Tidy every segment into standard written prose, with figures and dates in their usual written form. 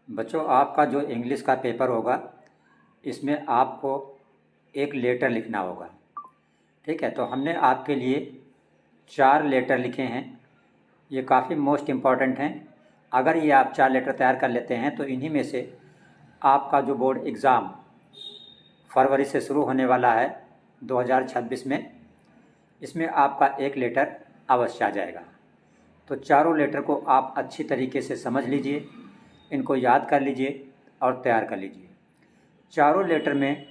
बच्चों, आपका जो इंग्लिश का पेपर होगा इसमें आपको एक लेटर लिखना होगा। ठीक है, तो हमने आपके लिए 4 लेटर लिखे हैं। ये काफ़ी मोस्ट इम्पॉर्टेंट हैं। अगर ये आप 4 लेटर तैयार कर लेते हैं तो इन्हीं में से आपका जो बोर्ड एग्ज़ाम फरवरी से शुरू होने वाला है 2026 में, इसमें आपका एक लेटर अवश्य आ जाएगा। तो चारों लेटर को आप अच्छी तरीके से समझ लीजिए, इनको याद कर लीजिए और तैयार कर लीजिए। चारों लेटर में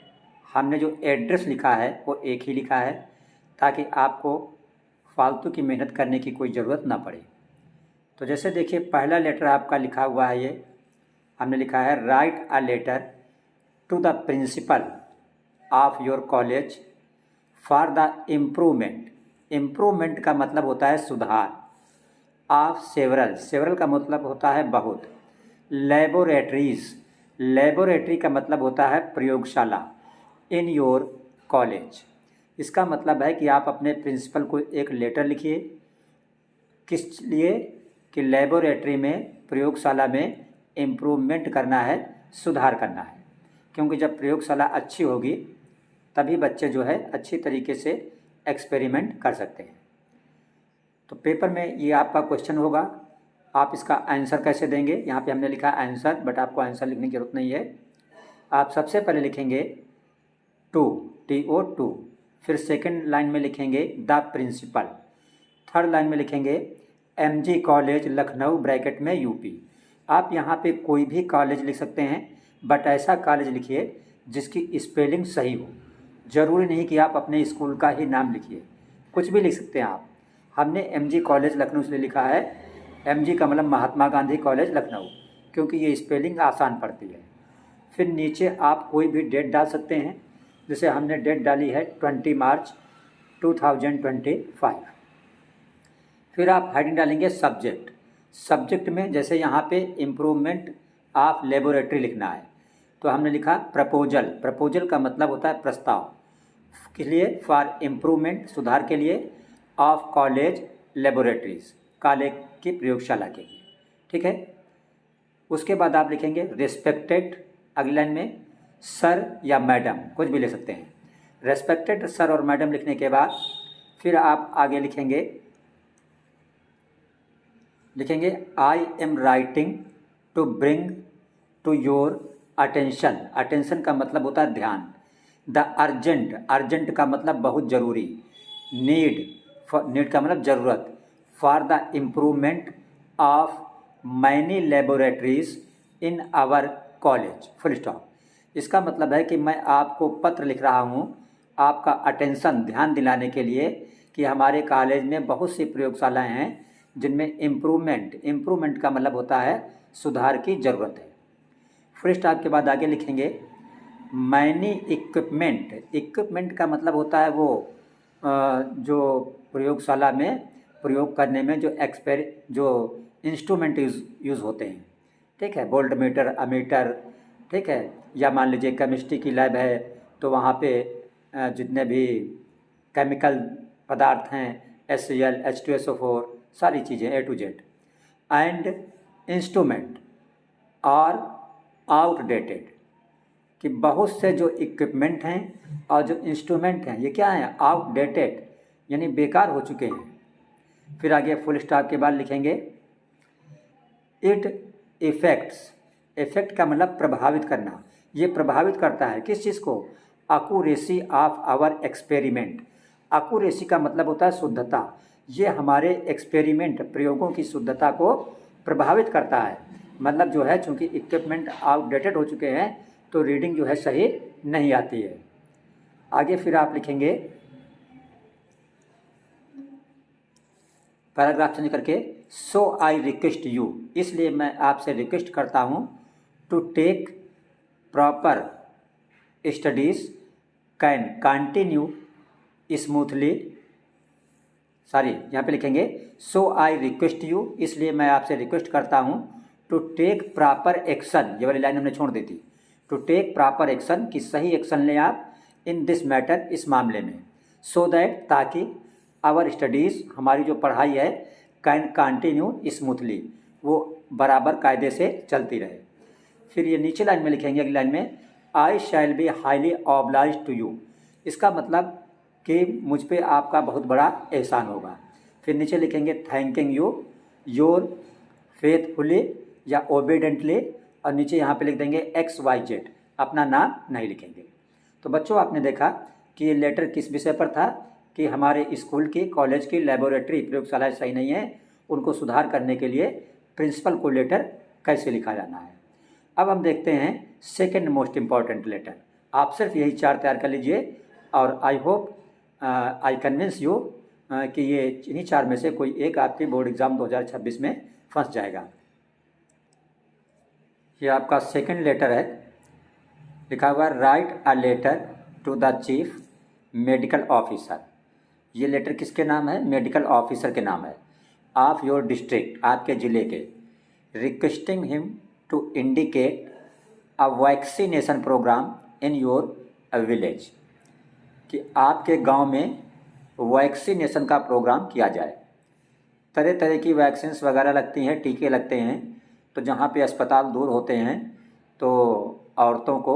हमने जो एड्रेस लिखा है वो एक ही लिखा है, ताकि आपको फालतू की मेहनत करने की कोई ज़रूरत ना पड़े। तो जैसे देखिए, पहला लेटर आपका लिखा हुआ है, ये हमने लिखा है write a letter to the principal of your college for the improvement. Improvement का मतलब होता है सुधार। ऑफ सेवरल, सेवरल का मतलब होता है बहुत। लेबोरेटरीज, लेबोरेटरी का मतलब होता है प्रयोगशाला। इन योर कॉलेज, इसका मतलब है कि आप अपने प्रिंसिपल को एक लेटर लिखिए। किस लिए? कि लेबोरेटरी में, प्रयोगशाला में इम्प्रूवमेंट करना है, सुधार करना है। क्योंकि जब प्रयोगशाला अच्छी होगी तभी बच्चे जो है अच्छी तरीके से एक्सपेरिमेंट कर सकते हैं। तो पेपर में ये आपका क्वेश्चन होगा, आप इसका आंसर कैसे देंगे। यहाँ पे हमने लिखा आंसर, बट आपको आंसर लिखने की ज़रूरत नहीं है। आप सबसे पहले लिखेंगे टू, TO2, फिर सेकंड लाइन में लिखेंगे द प्रिंसिपल, थर्ड लाइन में लिखेंगे MG कॉलेज लखनऊ ब्रैकेट में UP। आप यहाँ पे कोई भी कॉलेज लिख सकते हैं, बट ऐसा कॉलेज लिखिए जिसकी स्पेलिंग सही हो। ज़रूरी नहीं कि आप अपने स्कूल का ही नाम लिखिए, कुछ भी लिख सकते हैं आप। हमने MG कॉलेज लखनऊ इसलिए लिखा है, MG का मतलब महात्मा गांधी कॉलेज लखनऊ, क्योंकि ये स्पेलिंग आसान पड़ती है। फिर नीचे आप कोई भी डेट डाल सकते हैं, जैसे हमने डेट डाली है 20 मार्च 2025। फिर आप हेडिंग डालेंगे सब्जेक्ट। सब्जेक्ट में जैसे यहाँ पे इम्प्रूवमेंट ऑफ लेबोरेटरी लिखना है, तो हमने लिखा प्रपोजल। प्रपोजल का मतलब होता है प्रस्ताव, के लिए फॉर इम्प्रूवमेंट, सुधार के लिए, ऑफ कॉलेज लेबोरेटरीज, कॉलेज की प्रयोगशाला के लिए। ठीक है, उसके बाद आप लिखेंगे रेस्पेक्टेड, अगली लाइन में सर या मैडम, कुछ भी ले सकते हैं। रेस्पेक्टेड सर और मैडम लिखने के बाद फिर आप आगे लिखेंगे I am writing to bring to your attention. Attention का मतलब होता है ध्यान। द अर्जेंट, अर्जेंट का मतलब बहुत ज़रूरी। नीड, नीड का मतलब ज़रूरत। For the improvement of many laboratories in our college, full stop. इसका मतलब है कि मैं आपको पत्र लिख रहा हूँ आपका अटेंशन, ध्यान दिलाने के लिए कि हमारे कॉलेज में बहुत सी प्रयोगशालाएं हैं जिनमें इम्प्रूवमेंट का मतलब होता है सुधार की ज़रूरत है। फुल स्टॉप के बाद आगे लिखेंगे मैनी इक्विपमेंट। इक्विपमेंट का मतलब होता है वो जो प्रयोगशाला में प्रयोग करने में जो इंस्ट्रूमेंट यूज़ होते हैं। ठीक है, वोल्टमीटर, अमीटर, ठीक है, या मान लीजिए केमिस्ट्री की लैब है तो वहाँ पे जितने भी केमिकल पदार्थ हैं, HCl, H2SO4, सारी चीज़ें A to Z। And instrument और आउटडेटेड, कि बहुत से जो इक्विपमेंट हैं और जो इंस्ट्रूमेंट हैं ये क्या हैं, आउटडेटेड, यानी बेकार हो चुके हैं। फिर आगे फुल स्टॉप के बाद लिखेंगे इट इफेक्ट्स। इफेक्ट का मतलब प्रभावित करना। ये प्रभावित करता है किस चीज़ को? Accuracy of our experiment. Accuracy का मतलब होता है शुद्धता। ये हमारे एक्सपेरिमेंट, प्रयोगों की शुद्धता को प्रभावित करता है। मतलब जो है, चूँकि इक्विपमेंट आउटडेटेड हो चुके हैं तो रीडिंग जो है सही नहीं आती है। आगे फिर आप लिखेंगे पैराग्राफ चेंज करके सो आई रिक्वेस्ट यू, इसलिए मैं आपसे रिक्वेस्ट करता हूँ to take proper studies can continue smoothly. यहाँ पे लिखेंगे सो आई रिक्वेस्ट यू, इसलिए मैं आपसे रिक्वेस्ट करता हूँ टू टेक प्रॉपर एक्शन। ये वाली लाइन हमने छोड़ दी थी। टू टेक प्रॉपर एक्शन, कि सही एक्शन लें आप इन दिस मैटर, इस मामले में। सो दैट, ताकि आवर स्टडीज़, हमारी जो पढ़ाई है, कैन कंटिन्यू स्मूथली, वो बराबर कायदे से चलती रहे। फिर ये नीचे लाइन में लिखेंगे, अगली लाइन में, I shall be highly obliged to you. इसका मतलब कि मुझ पे आपका बहुत बड़ा एहसान होगा। फिर नीचे लिखेंगे थैंकिंग यू योर फेथफुली या ओबीडेंटली, और नीचे यहाँ पे लिख देंगे XYZ, अपना नाम नहीं लिखेंगे। तो बच्चों, आपने देखा कि ये लेटर किस विषय पर था कि हमारे स्कूल की, कॉलेज की लेबोरेटरी प्रयोगशाला सही नहीं है, उनको सुधार करने के लिए प्रिंसिपल को लेटर कैसे लिखा जाना है। अब हम देखते हैं सेकंड मोस्ट इम्पॉर्टेंट लेटर। आप सिर्फ यही 4 तैयार कर लीजिए और I hope I convince you कि ये इन्हीं 4 में से कोई एक आपके बोर्ड एग्ज़ाम 2026 में फंस जाएगा। ये आपका सेकंड लेटर है, लिखा हुआ write a letter to the chief medical officer. ये लेटर किसके नाम है? मेडिकल ऑफिसर के नाम है, ऑफ योर डिस्ट्रिक्ट, आपके ज़िले के, requesting him to indicate a vaccination programme in your village, कि आपके गांव में वैक्सीनेशन का प्रोग्राम किया जाए। तरह तरह की वैक्सीन्स वगैरह लगती हैं, टीके लगते हैं, तो जहाँ पे अस्पताल दूर होते हैं तो औरतों को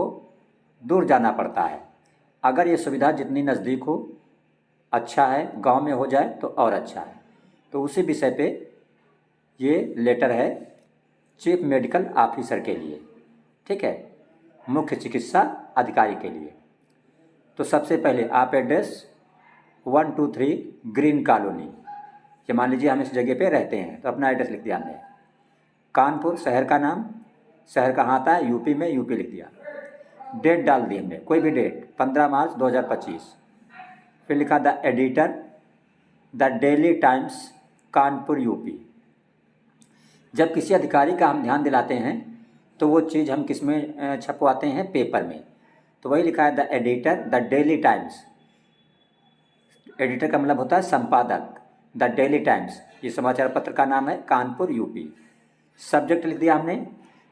दूर जाना पड़ता है। अगर ये सुविधा जितनी नज़दीक हो अच्छा है, गांव में हो जाए तो और अच्छा है। तो उसी विषय पे ये लेटर है चीफ मेडिकल ऑफिसर के लिए, ठीक है, मुख्य चिकित्सा अधिकारी के लिए। तो सबसे पहले आप एड्रेस 123 ग्रीन कॉलोनी, ये मान लीजिए हम इस जगह पे रहते हैं, तो अपना एड्रेस लिख दिया हमने। कानपुर शहर का नाम, शहर कहाँ आता है? यूपी में, यूपी लिख दिया। डेट डाल दी हमने, कोई भी डेट, 15 मार्च 2025। फिर लिखा the editor, the daily times, Kanpur UP. जब किसी अधिकारी का हम ध्यान दिलाते हैं तो वो चीज़ हम किस में छपवाते हैं? पेपर में। तो वही लिखा है the editor, the daily times. Editor का मतलब होता है संपादक। द डेली टाइम्स ये समाचार पत्र का नाम है, कानपुर यूपी। सब्जेक्ट लिख दिया हमने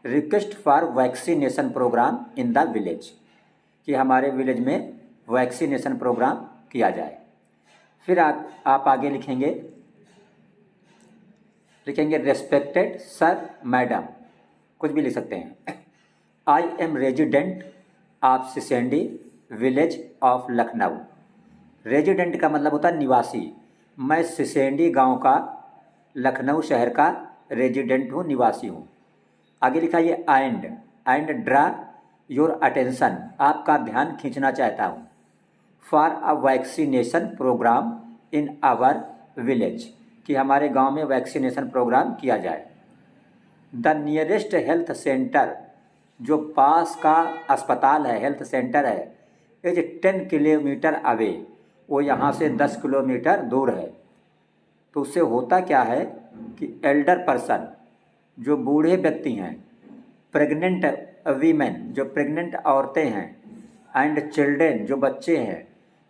request for vaccination programme in the village, कि हमारे विलेज में वैक्सीनेशन प्रोग्राम किया जाए। फिर आप आगे लिखेंगे रेस्पेक्टेड सर मैडम, कुछ भी लिख सकते हैं। I am resident of Sisendi village of Lucknow. Resident का मतलब होता है निवासी। मैं सिसेंडी गांव का, लखनऊ शहर का रेजिडेंट हूँ, निवासी हूँ। आगे लिखा ये एंड ड्रा योर अटेंशन, आपका ध्यान खींचना चाहता हूँ, for a vaccination programme in our village, कि हमारे गांव में वैक्सीनेशन प्रोग्राम किया जाए। द नियरेस्ट हेल्थ सेंटर, जो पास का अस्पताल है, हेल्थ सेंटर है, इज 10 किलोमीटर अवे, वो यहाँ से 10 किलोमीटर दूर है। तो उससे होता क्या है कि एल्डर पर्सन, जो बूढ़े व्यक्ति हैं, प्रेग्नेंट वीमेन, जो प्रेग्नेंट औरतें हैं, एंड चिल्ड्रेन, जो बच्चे हैं,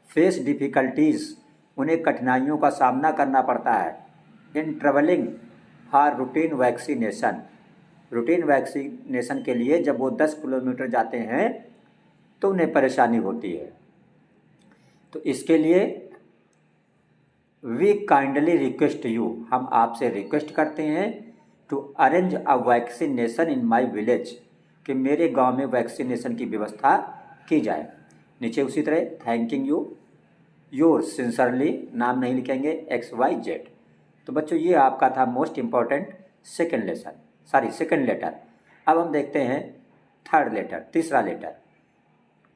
फेस डिफ़िकल्टीज़, उन्हें कठिनाइयों का सामना करना पड़ता है in travelling for routine vaccination. Routine vaccination के लिए जब वो 10 किलोमीटर जाते हैं तो उन्हें परेशानी होती है। तो इसके लिए वी काइंडली रिक्वेस्ट यू, हम आपसे रिक्वेस्ट करते हैं to arrange a vaccination in my village, कि मेरे गांव में वैक्सीनेशन की व्यवस्था की जाए। नीचे उसी तरह थैंकिंग यू योर सिंसरली, नाम नहीं लिखेंगे, XYZ। तो बच्चों, ये आपका था मोस्ट इम्पॉर्टेंट सेकंड लेटर। अब हम देखते हैं थर्ड लेटर, तीसरा लेटर।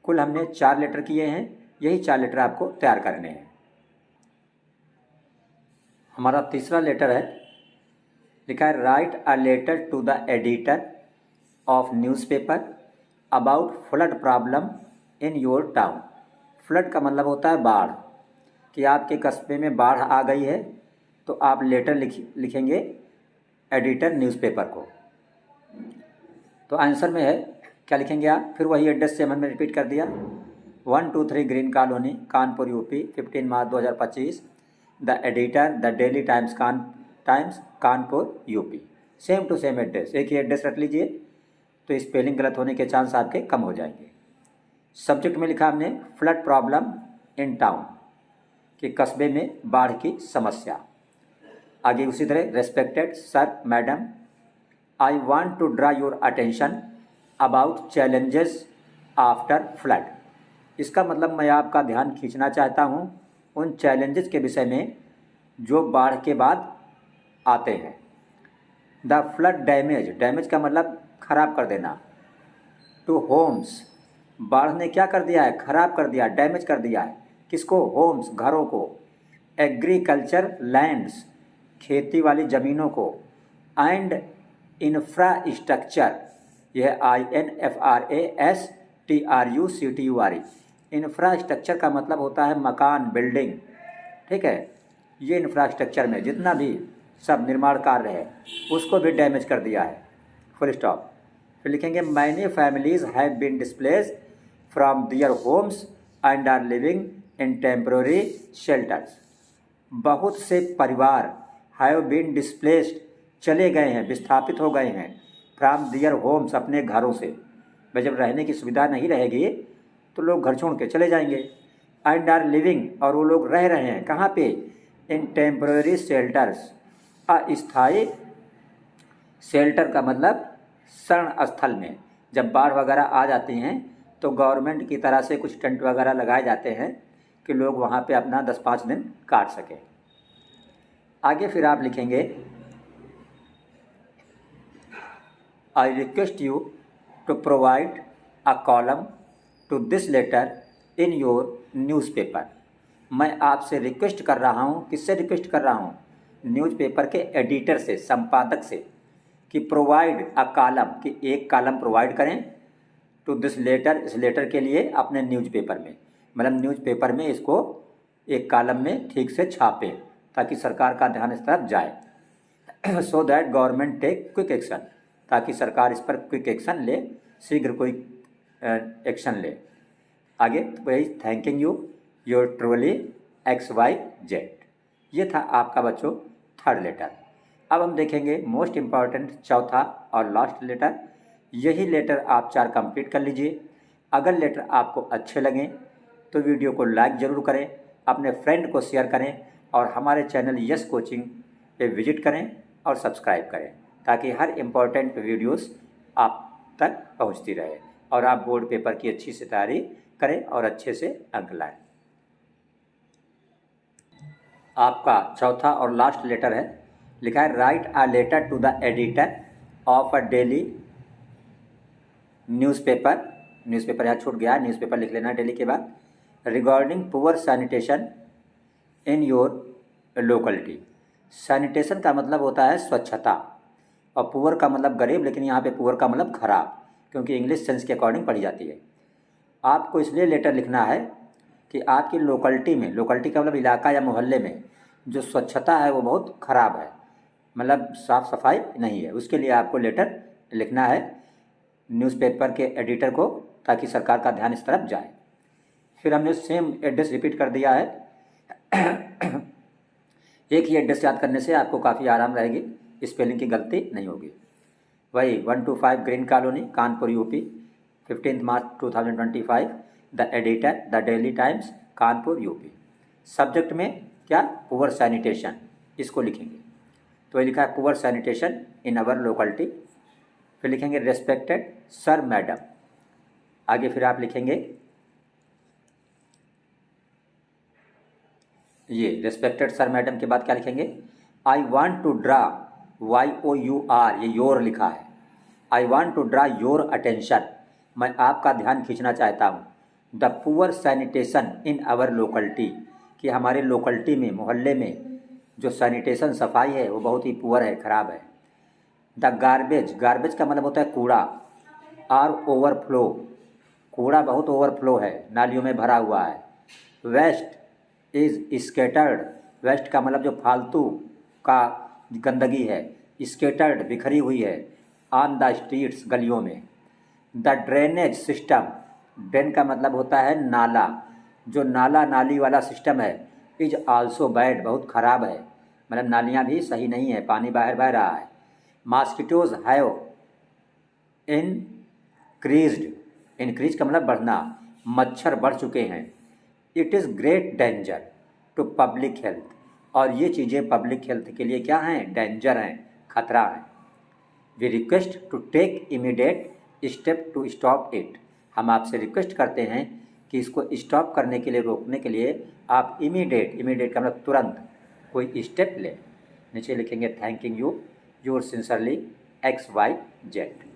कुल हमने 4 लेटर किए हैं, यही 4 लेटर आपको तैयार करने हैं। हमारा तीसरा लेटर है, लिखा है write a letter to the editor of newspaper about flood problem in your town. Flood का मतलब होता है बाढ़, कि आपके कस्बे में बाढ़ आ गई है, तो आप लेटर लिखेंगे एडिटर न्यूज़पेपर को। तो आंसर में है, क्या लिखेंगे आप? फिर वही एड्रेस से हमने रिपीट कर दिया, 123 green colony, Kanpur UP, 15 March 2025। The editor, the daily times, Kanpur UP. Same to same address, एक ही एड्रेस रख लीजिए, तो स्पेलिंग गलत होने के चांस आपके कम हो जाएंगे। सब्जेक्ट में लिखा हमने फ्लड प्रॉब्लम इन टाउन, कि कस्बे में बाढ़ की समस्या। आगे उसी तरह respected sir madam, I want to draw your attention, about challenges after flood. इसका मतलब मैं आपका ध्यान खींचना चाहता हूँ उन चैलेंजेस के विषय में जो बाढ़ के बाद आते हैं। द फ्लड डैमेज, डैमेज का मतलब खराब कर देना, टू होम्स, बाढ़ ने क्या कर दिया है, खराब कर दिया, डैमेज कर दिया है। किसको, होम्स, घरों को। एग्रीकल्चर लैंड्स, खेती वाली ज़मीनों को। एंड इंफ्रास्ट्रक्चर, यह INFRASTRUCTURE, इंफ्रास्ट्रक्चर का मतलब होता है मकान, बिल्डिंग, ठीक है। ये इंफ्रास्ट्रक्चर में जितना भी सब निर्माण कार्य है उसको भी डैमेज कर दिया है, फुल स्टॉप। फिर लिखेंगे many families have been displaced from their homes and are living in temporary shelters. बहुत से परिवार हैव बीन डिस्प्लेस्ड, चले गए हैं, विस्थापित हो गए हैं, फ्रॉम दियर होम्स, अपने घरों से। भाई जब रहने की सुविधा नहीं रहेगी तो लोग घर छोड़ के चले जाएंगे। एंड आर लिविंग, और वो लोग रह रहे हैं कहाँ पे, इन टेम्पररी शेल्टर्स, अस्थायी शेल्टर का मतलब शरण स्थल में। जब बाढ़ वगैरह आ जाती हैं तो गवर्नमेंट की तरह से कुछ टेंट वगैरह लगाए जाते हैं कि लोग वहाँ पे अपना 10-5 दिन काट सकें। आगे फिर आप लिखेंगे I request you to provide a column to this letter in your newspaper. मैं आपसे रिक्वेस्ट कर रहा हूँ, किससे रिक्वेस्ट कर रहा हूँ, न्यूज़पेपर के एडिटर से, संपादक से, कि प्रोवाइड अ कॉलम, कि एक कॉलम प्रोवाइड करें टू दिस लेटर, इस लेटर के लिए अपने न्यूज़पेपर में, मतलब न्यूज़पेपर में इसको एक कॉलम में ठीक से छापें ताकि सरकार का ध्यान इस तरफ जाए। So that government take quick action, ताकि सरकार इस पर क्विक एक्शन ले, शीघ्र कोई एक्शन ले। आगे वही thanking you your truly XYZ। ये था आपका बच्चों थर्ड लेटर। अब हम देखेंगे मोस्ट इम्पॉर्टेंट चौथा और लास्ट लेटर। यही लेटर आप 4 कंप्लीट कर लीजिए। अगर लेटर आपको अच्छे लगें तो वीडियो को लाइक ज़रूर करें, अपने फ्रेंड को शेयर करें और हमारे चैनल यस कोचिंग पे विजिट करें और सब्सक्राइब करें ताकि हर इम्पॉर्टेंट वीडियोस आप तक पहुंचती रहे और आप बोर्ड पेपर की अच्छी से तैयारी करें और अच्छे से अंक लाएं। आपका चौथा और लास्ट लेटर है, लिखा है write a letter to the editor of a daily newspaper. Newspaper यहाँ छूट गया, न्यूज़पेपर लिख लेना डेली के बाद। Regarding poor sanitation in your locality. Sanitation का मतलब होता है स्वच्छता और पुअर का मतलब गरीब, लेकिन यहाँ पे पुअर का मतलब खराब, क्योंकि इंग्लिश सेंस के अकॉर्डिंग पढ़ी जाती है। आपको इसलिए लेटर लिखना है कि आपकी लोकलिटी में, लोकलिटी का मतलब इलाका या मोहल्ले में जो स्वच्छता है वो बहुत ख़राब है, मतलब साफ़ सफाई नहीं है। उसके लिए आपको लेटर लिखना है न्यूज़पेपर के एडिटर को ताकि सरकार का ध्यान इस तरफ जाए। फिर हमने सेम एड्रेस रिपीट कर दिया है। एक ही एड्रेस याद करने से आपको काफ़ी आराम रहेगी, स्पेलिंग की गलती नहीं होगी। वही 125 green colony, Kanpur UP, 15 March 2025। The editor the daily times, Kanpur UP. Subject में क्या, पुअर सैनिटेशन, इसको लिखेंगे। तो ये लिखा है पुअर सैनिटेशन इन अवर लोकलिटी। फिर लिखेंगे रेस्पेक्टेड सर मैडम। आगे फिर आप लिखेंगे ये रेस्पेक्टेड सर मैडम के बाद क्या लिखेंगे, I want to draw, YOUR, ये योर लिखा है। I want to draw your attention, मैं आपका ध्यान खींचना चाहता हूँ। The poor sanitation in our locality, कि हमारे लोकलिटी में, मोहल्ले में जो सैनिटेशन सफाई है वो बहुत ही पुअर है, ख़राब है। द गार्बेज, गार्बेज का मतलब होता है कूड़ा, आर ओवरफ्लो, कूड़ा बहुत ओवरफ्लो है, नालियों में भरा हुआ है। वेस्ट इज़ स्केटर्ड, वेस्ट का मतलब जो फालतू का गंदगी है, स्केटर्ड बिखरी हुई है, ऑन द स्ट्रीट्स, गलियों में। द ड्रेनेज सिस्टम, ड्रेन का मतलब होता है नाला, जो नाला नाली वाला सिस्टम है, इज आल्सो बैड, बहुत ख़राब है, मतलब नालियाँ भी सही नहीं है, पानी बाहर बह रहा है। मॉस्किटोज हैव इंक्रीज्ड, इंक्रीज का मतलब बढ़ना, मच्छर बढ़ चुके हैं। It is great danger to public health, और ये चीज़ें पब्लिक हेल्थ के लिए क्या हैं, डेंजर हैं, खतरा है। We request to take immediate step to stop it. हम आपसे रिक्वेस्ट करते हैं कि इसको स्टॉप करने के लिए, रोकने के लिए आप इमीडिएट का मतलब तुरंत कोई स्टेप लें। नीचे लिखेंगे thanking you, your sincerely XYZ।